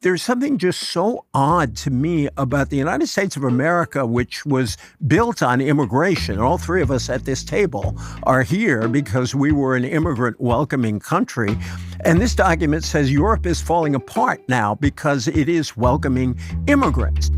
there's something just so odd to me about the United States of America, which was built on immigration. All three of us at this table are here because we were an immigrant-welcoming country. And this document says Europe is falling apart now because it is welcoming immigrants.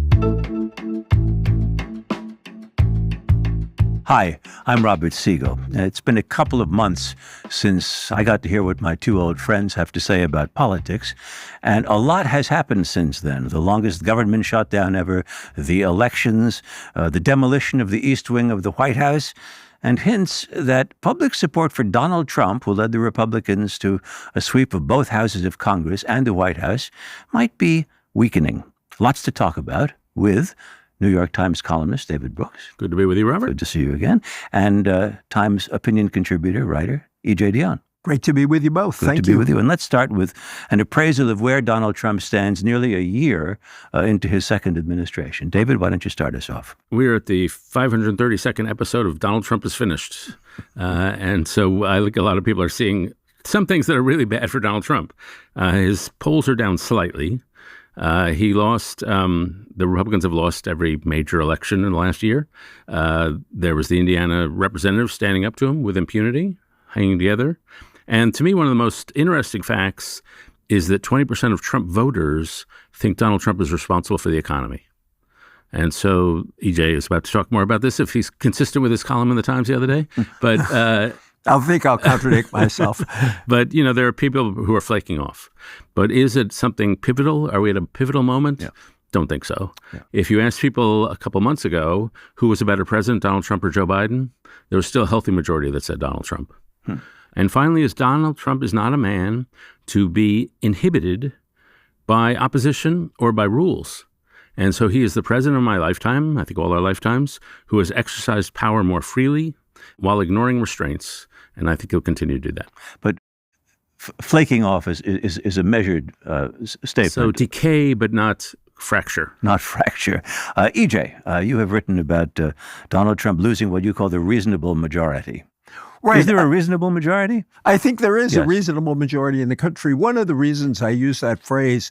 Hi, I'm Robert Siegel. It's been a couple of months since I got to hear what my two old friends have to say about politics, and a lot has happened since then. The longest government shutdown ever, the elections, the demolition of the East Wing of the White House, and hints that public support for Donald Trump, who led the Republicans to a sweep of both houses of Congress and the White House, might be weakening. Lots to talk about with New York Times columnist David Brooks. Good to be with you, Robert. Good to see you again. And Times opinion contributor, writer, E.J. Dionne. Great to be with you both. Good Thank to you. be with you. And let's start with an appraisal of where Donald Trump stands nearly a year into his second administration. David, why don't you start us off? We're at the 532nd episode of Donald Trump is Finished. And so I think a lot of people are seeing some things that are really bad for Donald Trump. His polls are down slightly. He lost, the Republicans have lost every major election in the last year. There was the Indiana representative standing up to him with impunity, hanging together. And to me, one of the most interesting facts is that 20% of Trump voters think Donald Trump is responsible for the economy. And so EJ is about to talk more about this if he's consistent with his column in the Times the other day. But I'll contradict myself. But, you know, there are people who are flaking off. But is it something pivotal? Are we at a pivotal moment? Yeah. Don't think so. Yeah. If you asked people a couple months ago who was a better president, Donald Trump or Joe Biden, there was still a healthy majority that said Donald Trump. And finally, is Donald Trump is not a man to be inhibited by opposition or by rules. And so he is the president of my lifetime, I think all our lifetimes, who has exercised power more freely while ignoring restraints. And I think he'll continue to do that. But flaking off is a measured statement. So decay, but not fracture. Not fracture. EJ, you have written about Donald Trump losing what you call the reasonable majority. Right. Is there a reasonable majority? I think there is Yes. a reasonable majority in the country. One of the reasons I use that phrase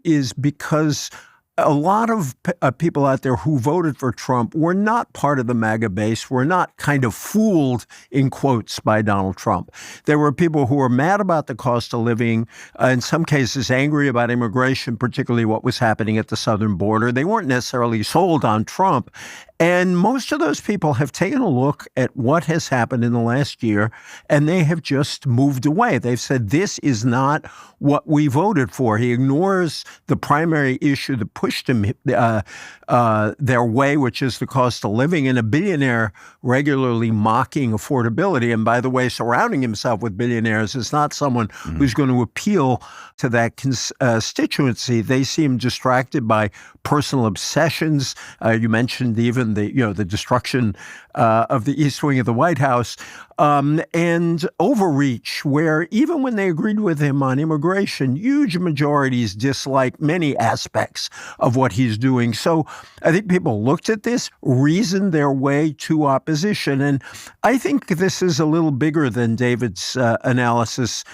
is because a lot of people out there who voted for Trump were not part of the MAGA base, were not kind of fooled, in quotes, by Donald Trump. There were people who were mad about the cost of living, in some cases angry about immigration, particularly what was happening at the southern border. They weren't necessarily sold on Trump. And most of those people have taken a look at what has happened in the last year, and they have just moved away. They've said, this is not what we voted for. He ignores the primary issue that pushed him their way, which is the cost of living, and a billionaire regularly mocking affordability. And by the way, surrounding himself with billionaires is not someone who's going to appeal to that constituency. They seem distracted by personal obsessions. You mentioned even the destruction of the East Wing of the White House, and overreach, where even when they agreed with him on immigration, huge majorities dislike many aspects of what he's doing. So I think people looked at this, reasoned their way to opposition. And I think this is a little bigger than David's analysis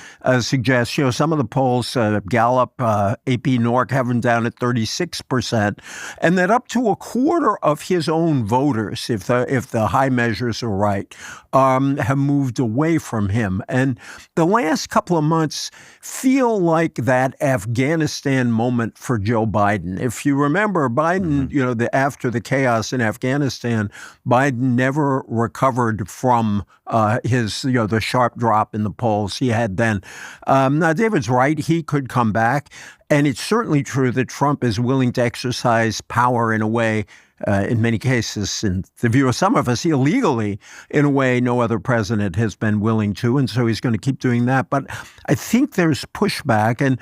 suggests. You know, some of the polls, Gallup, AP Norc, have him down at 36%, and that up to a quarter of his own voters, if the high measures are right, have moved away from him. And the last couple of months feel like that Afghanistan moment for Joe Biden. If you remember, Biden, after the chaos in Afghanistan, Biden never recovered from the sharp drop in the polls he had then. Now, David's right. He could come back. And it's certainly true that Trump is willing to exercise power in a way, in many cases, in the view of some of us, illegally, in a way no other president has been willing to. And so he's going to keep doing that. But I think there's pushback. And,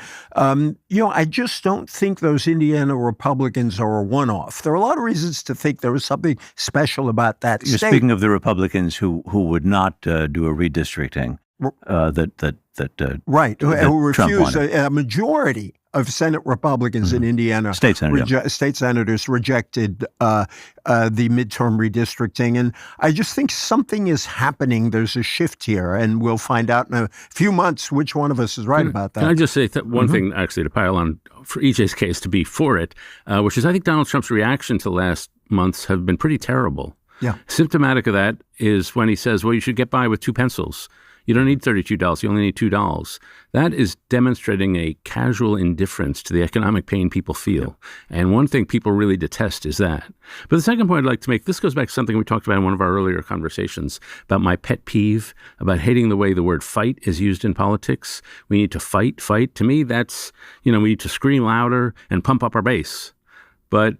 I just don't think those Indiana Republicans are a one-off. There are a lot of reasons to think there was something special about that You're state. speaking of the Republicans who would not do a redistricting. Right, that who Trump refused. wanted. A majority of Senate Republicans in Indiana, State senator. state senators, rejected the midterm redistricting. And I just think something is happening. There's a shift here, and we'll find out in a few months which one of us is right about that. Can I just say one thing, actually, to pile on for EJ's case, to be for it, which is I think Donald Trump's reaction to the last months have been pretty terrible. Yeah. Symptomatic of that is when he says, well, you should get by with 2 pencils. You don't need $32. You only need $2. That is demonstrating a casual indifference to the economic pain people feel. And one thing people really detest is that. But the second point I'd like to make, this goes back to something we talked about in one of our earlier conversations about my pet peeve about hating the way the word fight is used in politics. We need to fight. To me, that's, we need to scream louder and pump up our base. But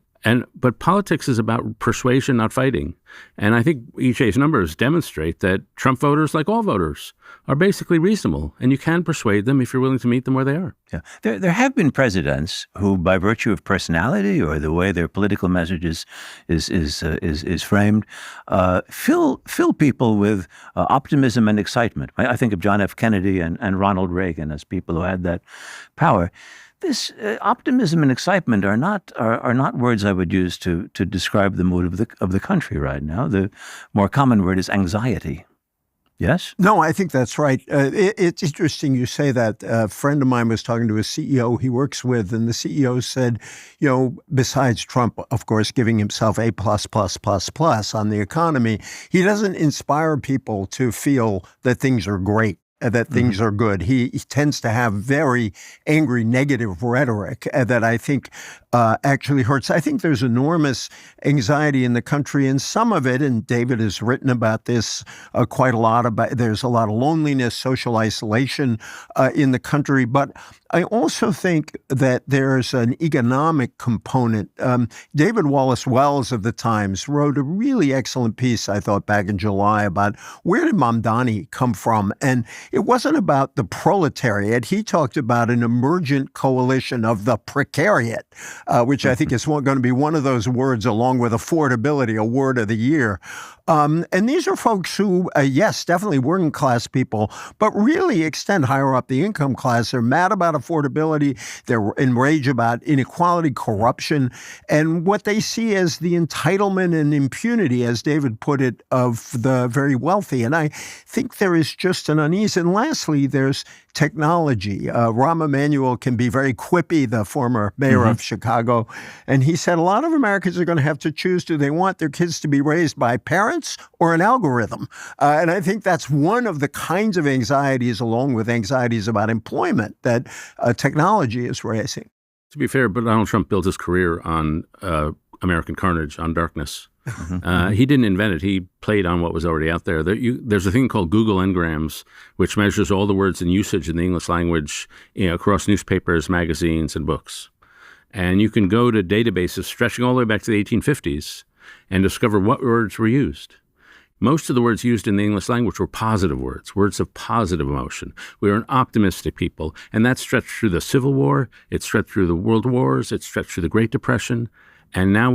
politics is about persuasion, not fighting. And I think EJ's numbers demonstrate that Trump voters, like all voters, are basically reasonable. And you can persuade them if you're willing to meet them where they are. Yeah. There have been presidents who, by virtue of personality or the way their political message is framed, fill people with optimism and excitement. I think of John F. Kennedy and Ronald Reagan as people who had that power. This optimism and excitement are not words I would use to describe the mood of the country right now. The more common word is anxiety. Yes? No, I think that's right. It's interesting you say that. A friend of mine was talking to a CEO he works with, and the CEO said, besides Trump, of course, giving himself A+++ on the economy, he doesn't inspire people to feel that things are great, that things are good. He tends to have very angry, negative rhetoric that I think actually hurts. I think there's enormous anxiety in the country, and some of it, and David has written about this quite a lot, there's a lot of loneliness, social isolation in the country. But I also think that there's an economic component. David Wallace Wells of the Times wrote a really excellent piece, I thought, back in July about where did Mamdani come from? And it wasn't about the proletariat. He talked about an emergent coalition of the precariat, which I think is going to be one of those words along with affordability, a word of the year. And these are folks who, yes, definitely working class people, but really extend higher up the income class. They're mad about affordability. They're enraged about inequality, corruption, and what they see as the entitlement and impunity, as David put it, of the very wealthy. And I think there is just an unease. And lastly, there's technology. Rahm Emanuel can be very quippy, the former mayor of Chicago. And he said a lot of Americans are going to have to choose, do they want their kids to be raised by parents or an algorithm? And I think that's one of the kinds of anxieties, along with anxieties about employment, that technology is raising. To be fair, but Donald Trump built his career on American carnage, on darkness. He didn't invent it. He played on what was already out there. There's a thing called Google Ngrams, which measures all the words in usage in the English language across newspapers, magazines, and books. And you can go to databases stretching all the way back to the 1850s and discover what words were used. Most of the words used in the English language were positive words, words of positive emotion. We are an optimistic people, and that stretched through the Civil War, it stretched through the World Wars, it stretched through the Great Depression, and now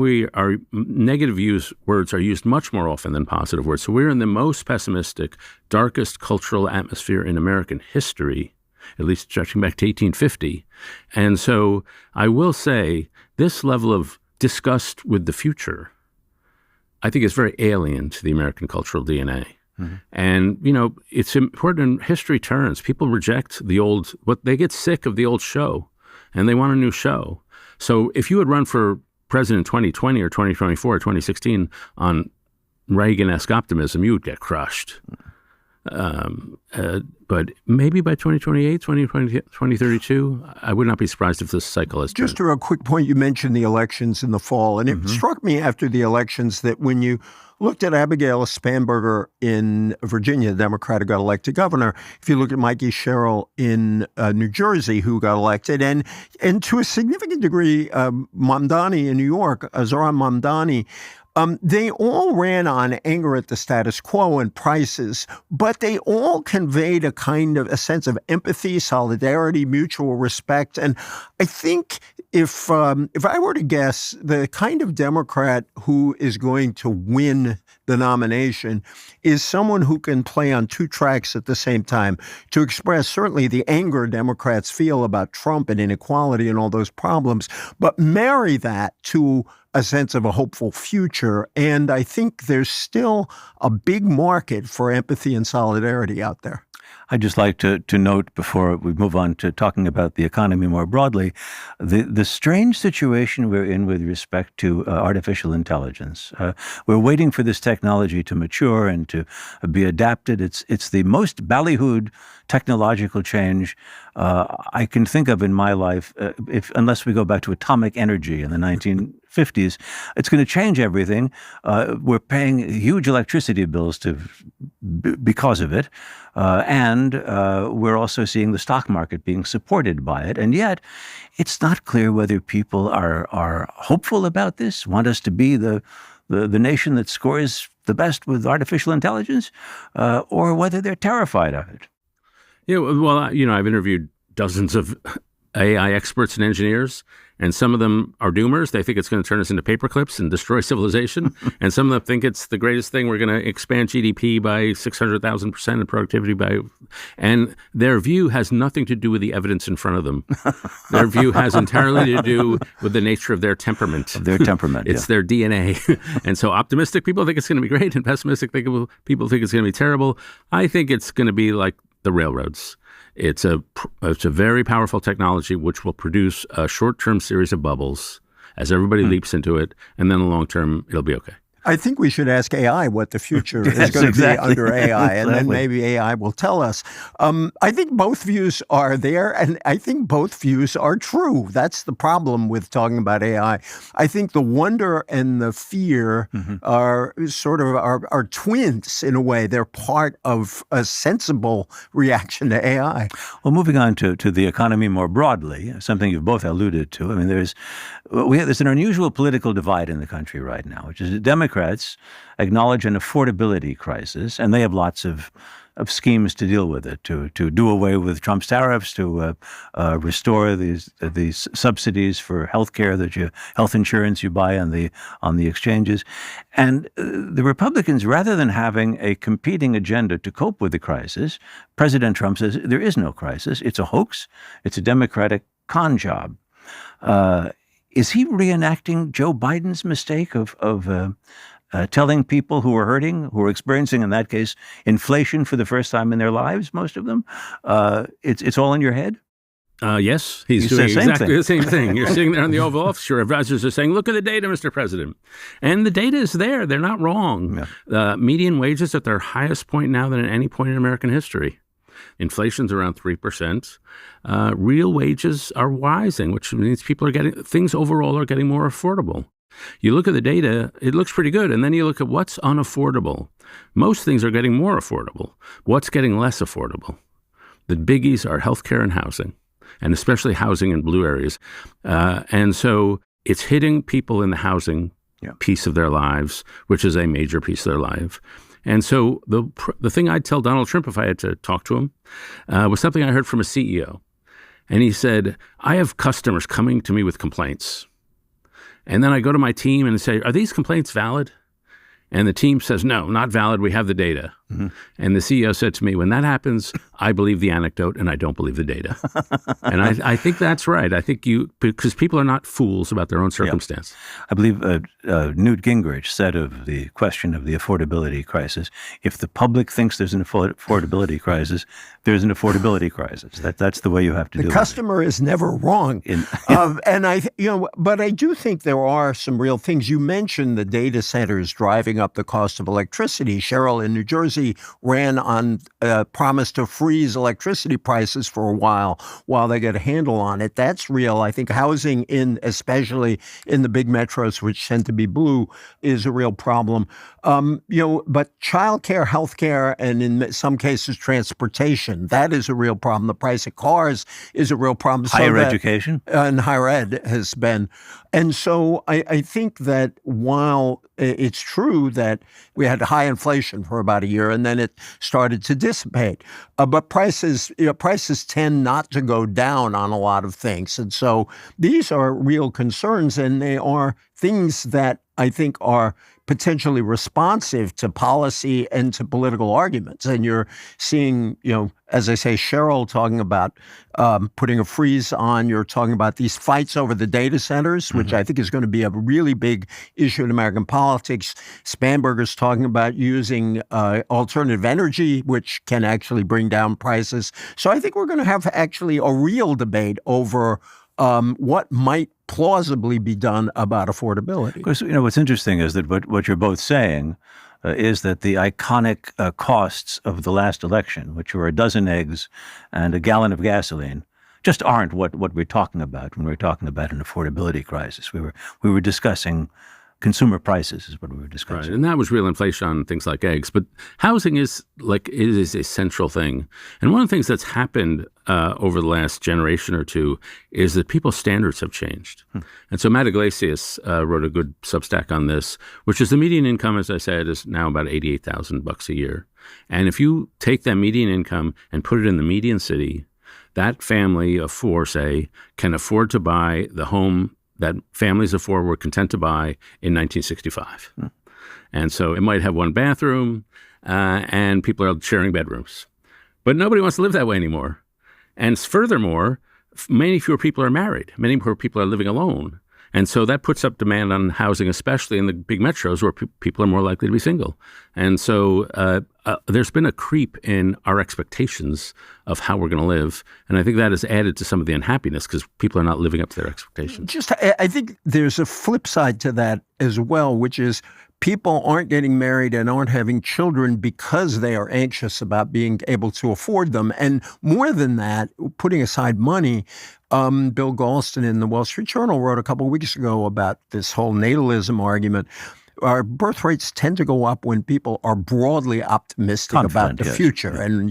negative words are used much more often than positive words. So we're in the most pessimistic, darkest cultural atmosphere in American history, at least stretching back to 1850. And so I will say this level of disgust with the future, I think, is very alien to the American cultural DNA. And, it's important. History turns. People reject the old, they get sick of the old show, and they want a new show. So if you would run for president 2020 or 2024 or 2016 on Reagan-esque optimism, you would get crushed. But maybe by 2028, 2032, I would not be surprised if this cycle has turned. Just a real quick point, you mentioned the elections in the fall, and it struck me after the elections that when you looked at Abigail Spanberger in Virginia, the Democrat who got elected governor, if you look at Mikey Sherrill in New Jersey, who got elected, and to a significant degree, Mamdani in New York, Zohran Mamdani, they all ran on anger at the status quo and prices, but they all conveyed a sense of empathy, solidarity, mutual respect. And I think if I were to guess, the kind of Democrat who is going to win the nomination is someone who can play on two tracks at the same time to express certainly the anger Democrats feel about Trump and inequality and all those problems, but marry that to a sense of a hopeful future. And I think there's still a big market for empathy and solidarity out there. I'd just like to note before we move on to talking about the economy more broadly, the strange situation we're in with respect to artificial intelligence. We're waiting for this technology to mature and to be adapted. It's the most ballyhooed technological change I can think of in my life, unless we go back to atomic energy in the 1950s. It's going to change everything. We're paying huge electricity bills because of it. And we're also seeing the stock market being supported by it. And yet, it's not clear whether people are hopeful about this, want us to be the nation that scores the best with artificial intelligence, or whether they're terrified of it. Yeah, well, I've interviewed dozens of AI experts and engineers, and some of them are doomers. They think it's going to turn us into paperclips and destroy civilization. And some of them think it's the greatest thing. We're going to expand GDP by 600,000% and productivity and their view has nothing to do with the evidence in front of them. Their view has entirely to do with the nature of their temperament. It's their DNA. And so optimistic people think it's going to be great, and pessimistic people think it's going to be terrible. I think it's going to be like the railroads. It's a very powerful technology which will produce a short-term series of bubbles as everybody leaps into it, and then in the long term, it'll be okay. I think we should ask AI what the future is going to be under AI, and then maybe AI will tell us. I think both views are there, and I think both views are true. That's the problem with talking about AI. I think the wonder and the fear are twins in a way. They're part of a sensible reaction to AI. Well, moving on to the economy more broadly, something you've both alluded to. I mean, there's an unusual political divide in the country right now, which is that Democrats acknowledge an affordability crisis, and they have lots of schemes to deal with it, to do away with Trump's tariffs, to restore these subsidies for health insurance you buy on the exchanges. And the Republicans, rather than having a competing agenda to cope with the crisis, President Trump says there is no crisis. It's a hoax. It's a Democratic con job. Is he reenacting Joe Biden's mistake of telling people who are hurting, who are experiencing, in that case, inflation for the first time in their lives, most of them, it's all in your head? Yes, he's doing exactly the same thing. You're sitting there in the Oval Office, your advisors are saying, look at the data, Mr. President. And the data is there. They're not wrong. Yeah. Median wages at their highest point now than at any point in American history. Inflation's around 3%. Real wages are rising, which means things overall are getting more affordable. You look at the data, it looks pretty good. And then you look at what's unaffordable. Most things are getting more affordable. What's getting less affordable? The biggies are healthcare and housing, and especially housing in blue areas. And so it's hitting people in the housing piece of their lives, which is a major piece of their life. And so the thing I'd tell Donald Trump if I had to talk to him was something I heard from a CEO. And he said, I have customers coming to me with complaints. And then I go to my team and say, are these complaints valid? And the team says, no, not valid. We have the data. Mm-hmm. And the CEO said to me, when that happens, I believe the anecdote and I don't believe the data. And I think that's right. I think because people are not fools about their own circumstance. Yeah. I believe Newt Gingrich said of the question of the affordability crisis, if the public thinks there's an affordability crisis, there's an affordability crisis. That's the way you have to do it. The customer is never wrong. But I do think there are some real things. You mentioned the data centers driving up the cost of electricity. Cheryl in New Jersey ran on a promise to freeze electricity prices for a while they get a handle on it. That's real. I think housing, especially in the big metros, which tend to be blue, is a real problem. But childcare, healthcare, and in some cases transportation, that is a real problem. The price of cars is a real problem. Higher education? And higher ed has been. And so I think that while it's true that we had high inflation for about a year and then it started to dissipate, but prices tend not to go down on a lot of things. And so these are real concerns, and they are things that I think are potentially responsive to policy and to political arguments. And you're seeing, as I say, Cheryl talking about putting a freeze on. You're talking about these fights over the data centers, which I think is going to be a really big issue in American politics. Spanberger's talking about using alternative energy, which can actually bring down prices. So I think we're going to have actually a real debate over what might plausibly be done about affordability. Because, what's interesting is that what you're both saying is that the iconic costs of the last election, which were a dozen eggs and a gallon of gasoline, just aren't what we're talking about when we're talking about an affordability crisis. We were discussing consumer prices is what we were discussing. Right, and that was real inflation on things like eggs. But housing is a central thing. And one of the things that's happened over the last generation or two is that people's standards have changed. And so Matt Iglesias wrote a good Substack on this, which is the median income, as I said, is now about $88,000 a year. And if you take that median income and put it in the median city, that family of four, say, can afford to buy the home that families of four were content to buy in 1965. And so it might have one bathroom and people are sharing bedrooms. But nobody wants to live that way anymore. And furthermore, many fewer people are married. Many more people are living alone. And so that puts up demand on housing, especially in the big metros where people are more likely to be single. And so there's been a creep in our expectations of how we're going to live. And I think that has added to some of the unhappiness because people are not living up to their expectations. I think there's a flip side to that as well, which is people aren't getting married and aren't having children because they are anxious about being able to afford them. And more than that, putting aside money, Bill Galston in the Wall Street Journal wrote a couple of weeks ago about this whole natalism argument. Our birth rates tend to go up when people are broadly optimistic about the future. Yeah. And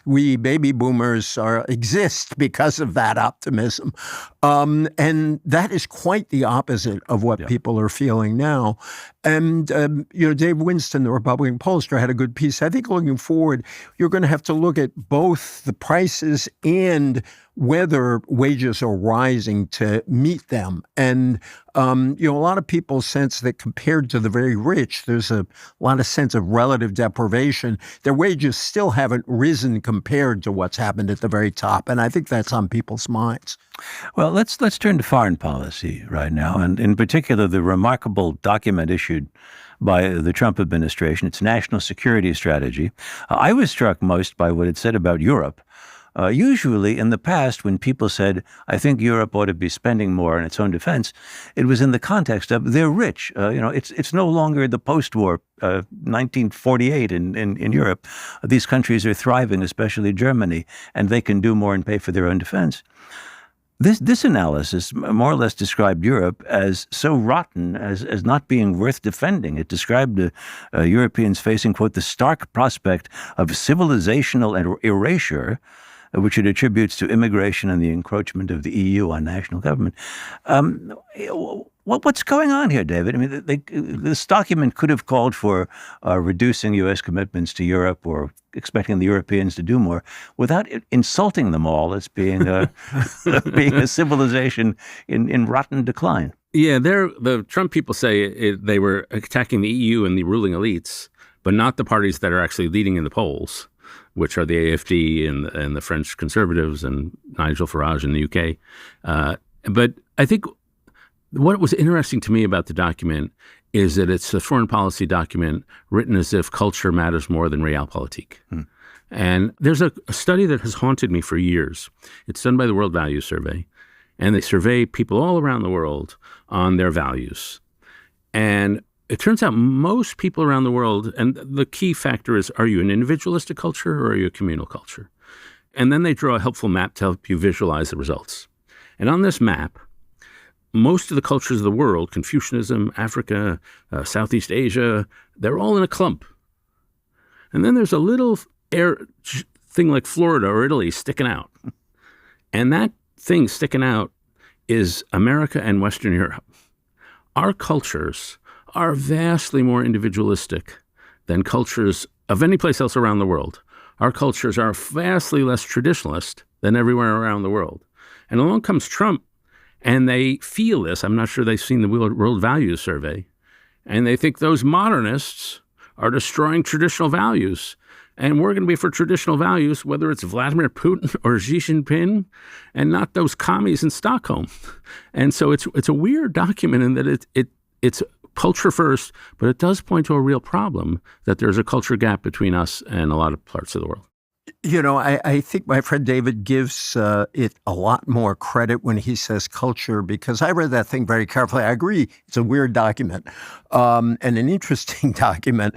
we baby boomers exist because of that optimism. And that is quite the opposite of what people are feeling now. And, Dave Winston, the Republican pollster, had a good piece. I think looking forward, you're going to have to look at both the prices and whether wages are rising to meet them. And, a lot of people sense that compared to the very rich, there's a lot of sense of relative deprivation. Their wages still haven't risen compared to what's happened at the very top. And I think that's on people's minds. Well, let's turn to foreign policy right now, and in particular, the remarkable document issued by the Trump administration, its national security strategy. I was struck most by what it said about Europe. Usually in the past, when people said, I think Europe ought to be spending more in its own defense, it was in the context of they're rich. It's no longer the post-war 1948 in Europe. These countries are thriving, especially Germany, and they can do more and pay for their own defense. This analysis more or less described Europe as so rotten as not being worth defending. It described Europeans facing, quote, the stark prospect of civilizational erasure, which it attributes to immigration and the encroachment of the EU on national government. What's going on here, David? I mean, this document could have called for reducing U.S. commitments to Europe or expecting the Europeans to do more without insulting them all as being being a civilization in rotten decline. Yeah, the Trump people say they were attacking the EU and the ruling elites, but not the parties that are actually leading in the polls, which are the AfD and the French conservatives and Nigel Farage in the UK. But I think what was interesting to me about the document is that it's a foreign policy document written as if culture matters more than realpolitik. And there's a study that has haunted me for years. It's done by the World Values Survey, and they survey people all around the world on their values. And it turns out most people around the world, and the key factor is, are you an individualistic culture or are you a communal culture? And then they draw a helpful map to help you visualize the results. And on this map, most of the cultures of the world, Confucianism, Africa, Southeast Asia, they're all in a clump. And then there's a little thing like Florida or Italy sticking out. And that thing sticking out is America and Western Europe. Our cultures are vastly more individualistic than cultures of any place else around the world. Our cultures are vastly less traditionalist than everywhere around the world. And along comes Trump, and they feel this. I'm not sure they've seen the World Values Survey. And they think those modernists are destroying traditional values. And we're going to be for traditional values, whether it's Vladimir Putin or Xi Jinping, and not those commies in Stockholm. And so it's a weird document in that it's culture first, but it does point to a real problem that there's a culture gap between us and a lot of parts of the world. You know, I think my friend David gives it a lot more credit when he says culture, because I read that thing very carefully. I agree. It's a weird document and an interesting document.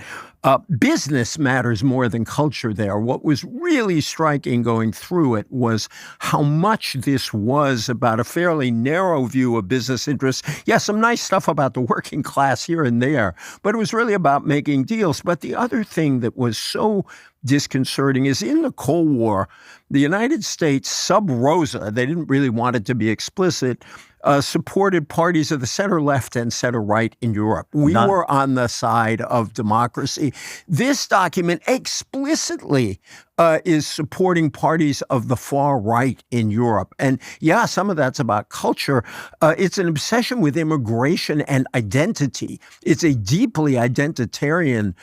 Business matters more than culture there. What was really striking going through it was how much this was about a fairly narrow view of business interests. Yes, some nice stuff about the working class here and there, but it was really about making deals. But the other thing that was so disconcerting is in the Cold War, the United States, sub rosa, they didn't really want it to be explicit, supported parties of the center left and center right in Europe. We were on the side of democracy. This document explicitly is supporting parties of the far right in Europe. And yeah, some of that's about culture. It's an obsession with immigration and identity. It's a deeply identitarian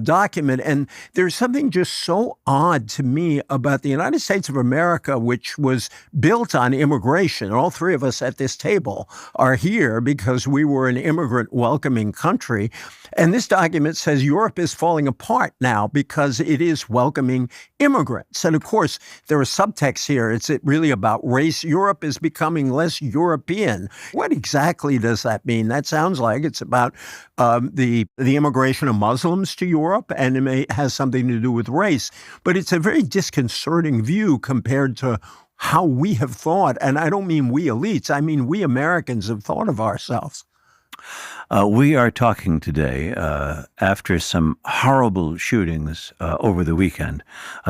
document. And there's something just so odd to me about the United States of America, which was built on immigration. All three of us at this table are here because we were an immigrant welcoming country. And this document says Europe is falling apart now because it is welcoming immigrants. And of course, there are subtexts here. It's really about race. Europe is becoming less European. What exactly does that mean? That sounds like it's about the immigration of Muslims to Europe, and it has something to do with race. But it's a very disconcerting view compared to how we have thought. And I don't mean we elites. I mean we Americans have thought of ourselves. We are talking today after some horrible shootings over the weekend.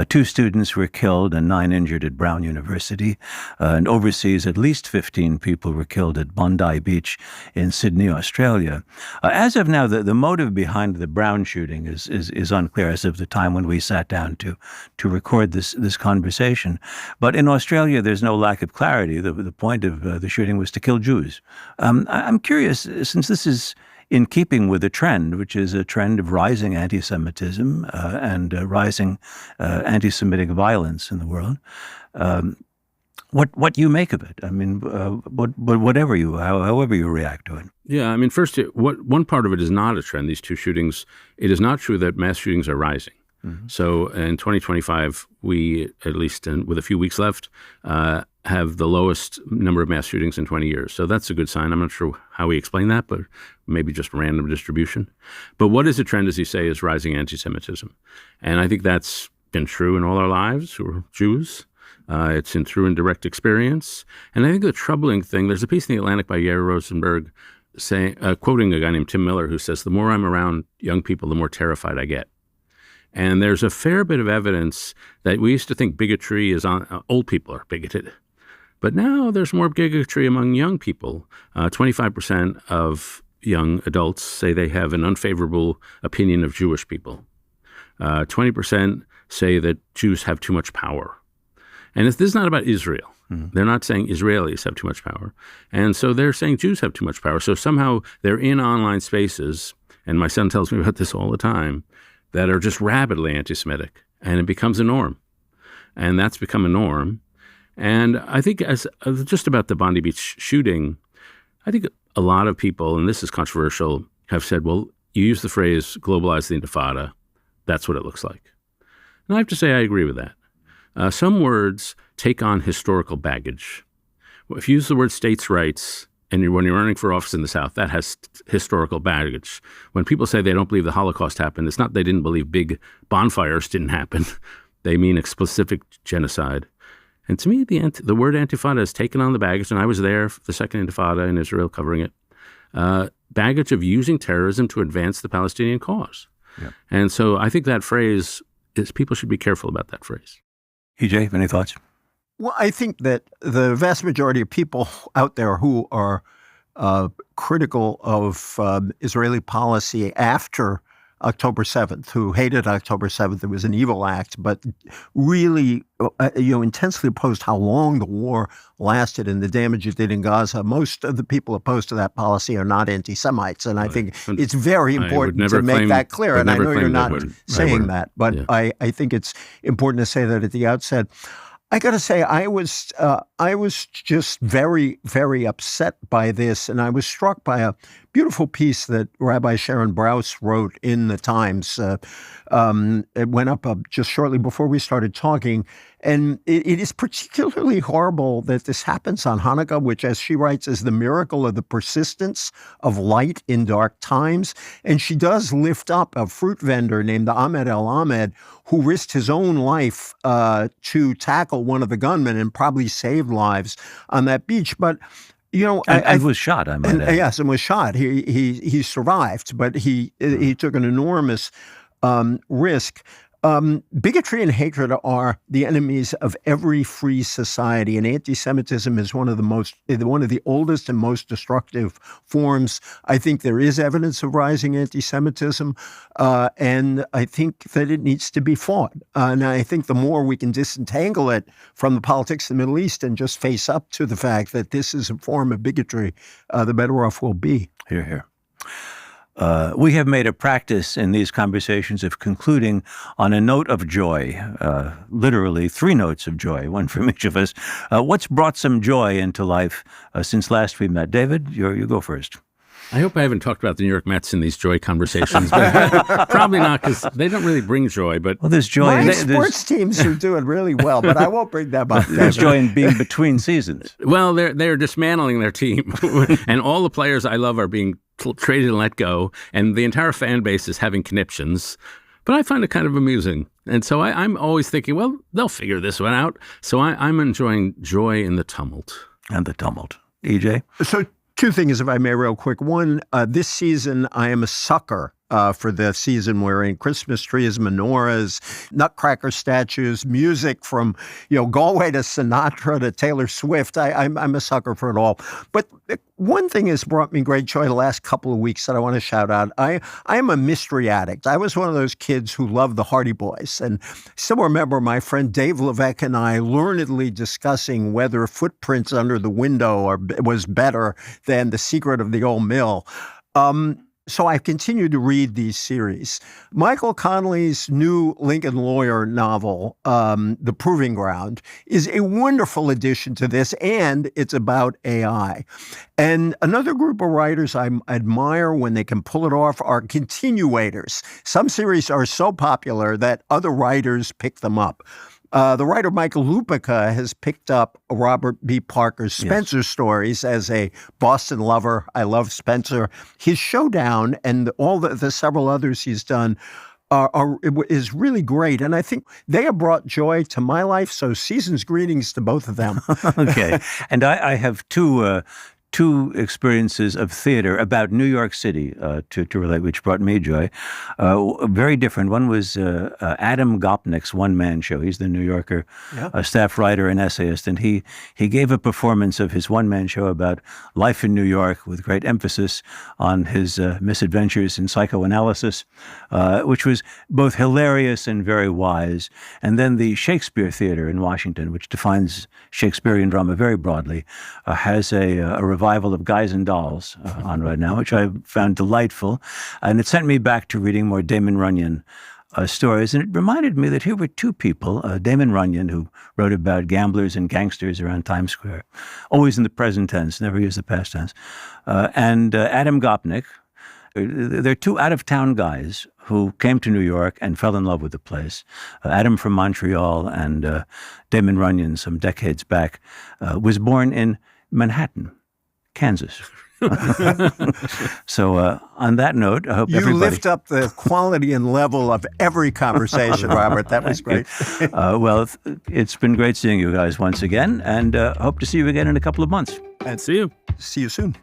2 students were killed and 9 injured at Brown University. And overseas, at least 15 people were killed at Bondi Beach in Sydney, Australia. As of now, the motive behind the Brown shooting is unclear as of the time when we sat down to record this conversation. But in Australia, there's no lack of clarity. The point of the shooting was to kill Jews. I'm curious, since this is in keeping with a trend, which is a trend of rising anti-Semitism and rising anti-Semitic violence in the world, what you make of it? I mean, however you react to it. Yeah, I mean, first, one part of it is not a trend. These 2 shootings, it is not true that mass shootings are rising. Mm-hmm. So in 2025, we, at least with a few weeks left, have the lowest number of mass shootings in 20 years. So that's a good sign. I'm not sure how we explain that, but maybe just random distribution. But what is a trend, as you say, is rising anti-Semitism. And I think that's been true in all our lives, who are Jews. It's in true and direct experience. And I think the troubling thing, there's a piece in The Atlantic by Yair Rosenberg quoting a guy named Tim Miller, who says, the more I'm around young people, the more terrified I get. And there's a fair bit of evidence that we used to think bigotry is on old people are bigoted. But now there's more bigotry among young people. 25% of young adults say they have an unfavorable opinion of Jewish people. 20% say that Jews have too much power. And this is not about Israel. Mm-hmm. They're not saying Israelis have too much power. And so they're saying Jews have too much power. So somehow they're in online spaces, and my son tells me about this all the time, that are just rabidly anti-Semitic. And it becomes a norm. And that's become a norm. And I think just about the Bondi Beach shooting, I think a lot of people, and this is controversial, have said, well, you use the phrase globalize the Intifada. That's what it looks like. And I have to say I agree with that. Some words take on historical baggage. If you use the word states' rights, and when you're running for office in the South, that has historical baggage. When people say they don't believe the Holocaust happened, it's not they didn't believe big bonfires didn't happen. They mean a specific genocide. And to me, the word Intifada has taken on the baggage, and I was there for the second Intifada in Israel covering it, baggage of using terrorism to advance the Palestinian cause. Yeah. And so I think that phrase, people should be careful about that phrase. EJ, any thoughts? Well, I think that the vast majority of people out there who are critical of Israeli policy after October 7th, who hated October 7th, it was an evil act, but really intensely opposed how long the war lasted and the damage it did in Gaza. Most of the people opposed to that policy are not anti-Semites, and I think it's very important to make that clear. And I know you're not saying that, but yeah. I think it's important to say that at the outset. I got to say, I was just very, very upset by this, and I was struck by a beautiful piece that Rabbi Sharon Brous wrote in the Times. It went up just shortly before we started talking, and it is particularly horrible that this happens on Hanukkah, which, as she writes, is the miracle of the persistence of light in dark times. And she does lift up a fruit vendor named Ahmed El Ahmed, who risked his own life to tackle one of the gunmen and probably saved lives on that beach. But and was shot. I might add. Yes, and was shot. He survived, but he took an enormous risk. Bigotry and hatred are the enemies of every free society, and anti-Semitism is one of the oldest and most destructive forms. I think there is evidence of rising anti-Semitism, and I think that it needs to be fought. And I think the more we can disentangle it from the politics of the Middle East and just face up to the fact that this is a form of bigotry, the better off we'll be. Hear, hear. We have made a practice in these conversations of concluding on a note of joy, literally 3 notes of joy, one from each of us. What's brought some joy into life since last we met? David, you go first. I hope I haven't talked about the New York Mets in these joy conversations, but probably not, because they don't really bring joy. But there's joy. My sports teams are doing really well, but I won't bring them up. There's joy in being between seasons. Well, they're dismantling their team, and all the players I love are being traded and let go, and the entire fan base is having conniptions. But I find it kind of amusing. And so I'm always thinking, well, they'll figure this one out. So I'm enjoying joy in the tumult. And the tumult. EJ? So 2 things, if I may, real quick. One, this season, I am a sucker for the season we're in. Christmas trees, menorahs, nutcracker statues, music from, Galway to Sinatra to Taylor Swift. I'm a sucker for it all. But one thing has brought me great joy the last couple of weeks that I want to shout out. I am a mystery addict. I was one of those kids who loved the Hardy Boys. And still remember my friend Dave Levesque and I learnedly discussing whether Footprints Under the Window was better than The Secret of the Old Mill. So I've continued to read these series. Michael Connelly's new Lincoln Lawyer novel, The Proving Ground, is a wonderful addition to this, and it's about AI. And another group of writers I admire when they can pull it off are continuators. Some series are so popular that other writers pick them up. The writer Michael Lupica has picked up Robert B. Parker's Spencer stories as a Boston lover. I love Spencer. His Showdown and all the several others he's done is really great. And I think they have brought joy to my life. So season's greetings to both of them. Okay. And I have two experiences of theater about New York City to relate, which brought me joy. Very different. One was Adam Gopnik's one-man show. He's the New Yorker staff writer and essayist, and he gave a performance of his one-man show about life in New York with great emphasis on his misadventures in psychoanalysis, which was both hilarious and very wise. And then the Shakespeare Theater in Washington, which defines Shakespearean drama very broadly, has a revival of Guys and Dolls on right now, which I found delightful. And it sent me back to reading more Damon Runyon stories. And it reminded me that here were 2 people, Damon Runyon, who wrote about gamblers and gangsters around Times Square, always in the present tense, never used the past tense, and Adam Gopnik. They're 2 out-of-town guys who came to New York and fell in love with the place. Adam from Montreal and Damon Runyon, some decades back, was born in Manhattan, Kansas. So on that note, I hope everybody... You lift up the quality and level of every conversation, Robert. That was great. Well, it's been great seeing you guys once again, and hope to see you again in a couple of months. And see you. See you soon.